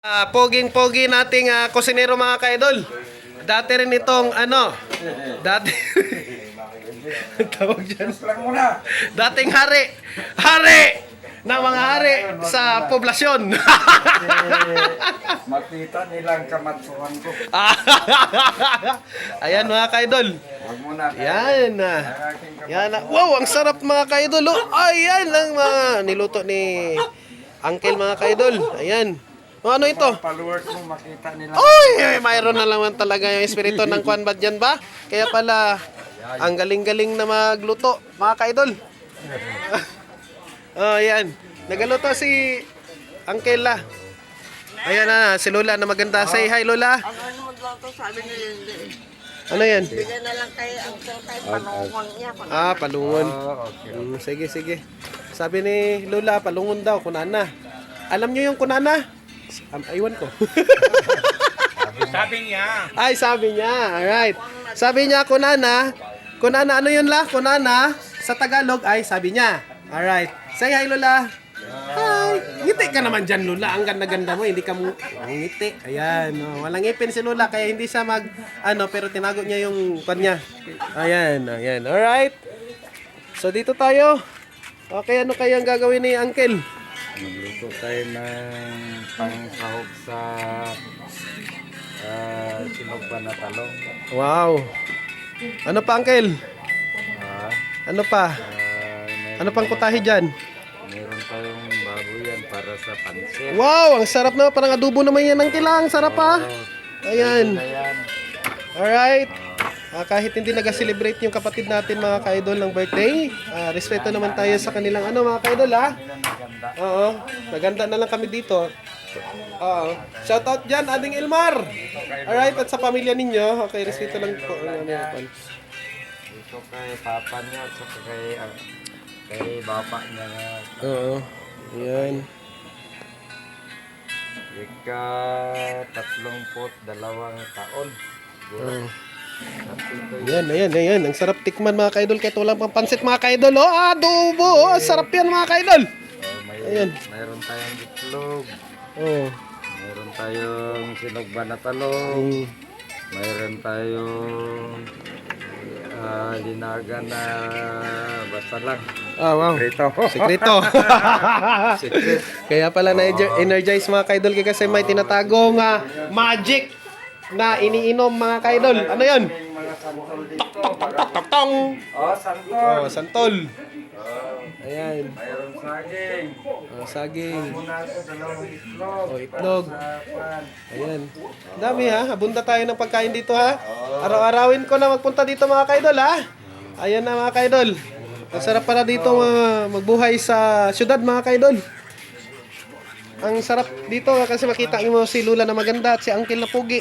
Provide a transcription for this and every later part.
Poging-pogi nating kusinero mga ka-idol. Dati rin itong dati tawag dyan. Dating hari. Hari ng mga hari sa poblasyon. Makita nilang kamatsuhan ko. Ayan mga ka-idol. Yan na. Yan na. Wow, ang sarap mga ka-idol. Oh. Ayan lang mga niluto ni Uncle mga ka-idol. Ayan. Ano ito? Followers mo makita nila. Oy, mayroon na naman talaga yung espiritu ng kwan ba dyan ba? Kaya pala, ang galing-galing na magluto, mga ka-idol. Oh, yan. Nagaluto si Uncle La. Ayan na, si Lola na maganda. Say hi, Lola. Ano magluto? Sabi niya hindi. Ano yan? Bigyan na lang kay ang kay panungon niya. Palungon. Okay. Sige, sige. Sabi ni Lola, palungon daw, kunana. Alam nyo yung kunana? Aywan ko. Sabi niya. Ay, sabi niya. Alright. Sabi niya, kunana. Kunana, ano yun la? Kunana, sa Tagalog, ay sabi niya. Alright. Say hi, Lola. Hi. Ngiti ka naman dyan, Lola. Ang ganda-ganda mo. Hindi ka mo ngiti. Ayan. Oh, walang ipin si Lola, kaya hindi siya pero tinago niya yung kanya. Ayan. Ayan. Alright. So, dito tayo. Okay, ano kaya ang gagawin ni Uncle? Magluto tayo ng pangsahog sa sinugban na talong. Wow. Ano pa, Uncle? Ah, Ano pa? Ano pang putahe dyan? meron tayong baboy yan para sa pansit. Wow, ang sarap na. Parang adobo naman yan ng kilang. Sarap pa. Ayan. Ayan. Alright. Kahit hindi nag-celebrate yung kapatid natin mga ka-idol ng birthday, respeto naman tayo sa kanilang mga ka-idol Oo. Maganda na lang kami dito. Oo. Shout out dyan, Ading Ilmar. Alright, at sa pamilya ninyo. Okay, respeto lang po. Ito kay papa niya at saka kay bapa niya nga. Oo. Ayan. Ika-32 taon. Ayan. Ang sarap tikman mga ka-idol. Kahit walang pang pansit mga ka-idol. Oh, adobo. Oh, sarap yan mga ka-idol. Ayan. Mayroon tayong itlog. Oh. Mayroon tayong sinugban na talong. Mayroon tayong linaga na basta lang. Wow. Sekreto. Secret. Kaya pala na-energize mga ka-idol kasi may tinatagong magic na iniinom mga ka-idol. Ano yun? Mga santol dito. Tong! Santol. Santol. Ayan. Mayroon saging. Saging. Muna ito, dalawang itlog. Itlog. Sapan. Ayan. Dami abunda tayo ng pagkain dito Araw-arawin ko na magpunta dito mga ka-idol Ayan na mga ka-idol. Ang sarap pala dito magbuhay sa syudad mga ka-idol. Ang sarap dito kasi makita mo si Lula na maganda at si Uncle na pugi.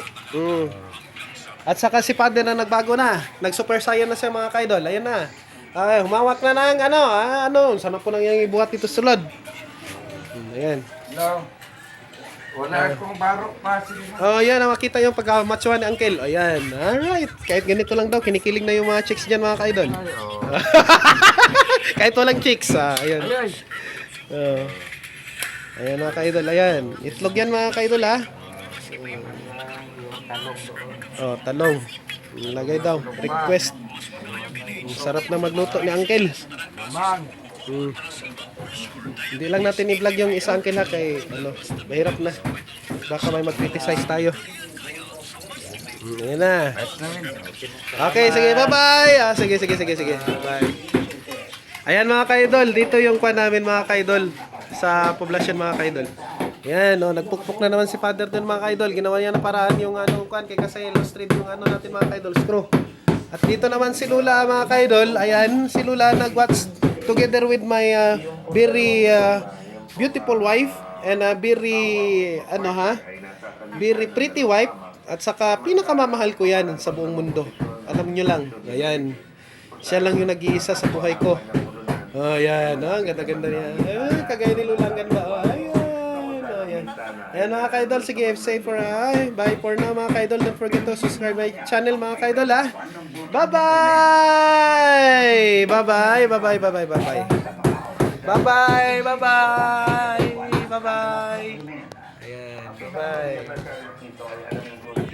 At saka si Father na nagbago na. Nag-super saiyan na siya mga ka-idol. Ayan na. Ay, humawak na ng sana po nang yung ibuhat dito sa sulod. Ayan. No. Wala akong barok pa. Yan. Makita yung pagkamatsuhan ni Uncle. Ayan. Alright. Kahit ganito lang daw, kinikilig na yung mga chicks dyan mga ka-idol. Kahit walang chicks. Ayan. Ayan mga ka-idol. Ayan. Itlog yan mga ka-idol talong. Lagay daw. Request. Sarap na magluto ni Uncle. Hindi lang natin i-vlog yung isa Uncle kay mahirap na. Baka may mag-criticize tayo. Ayan na. Okay, sige, bye-bye. Sige. Bye. Ayan mga ka-idol, dito yung kwan namin mga ka-idol sa poblasyon mga ka-idol. Yan, nagpukpok na naman si Father dun mga ka-idol. Ginawa niya na paraan yung kwan kay kasi lost thread yung natin mga ka-idol, screw. At dito naman si Lula mga ka-idol. Ayan, si Lula nag-watch together with my very beautiful wife and very very pretty wife at saka pinakamamahal ko yan sa buong mundo. Alam nyo lang. Ayan. Siya lang yung nag-iisa sa buhay ko. Ayan, ang ganda-ganda niya. Kagaya ni Lula, ang ganda. Ayan. Ayan mga ka-idol, sige, safe for bye for now mga ka-idol. Don't forget to subscribe my channel mga ka-idol Bye-bye! Bye-bye! Bye-bye! Ayan. Bye.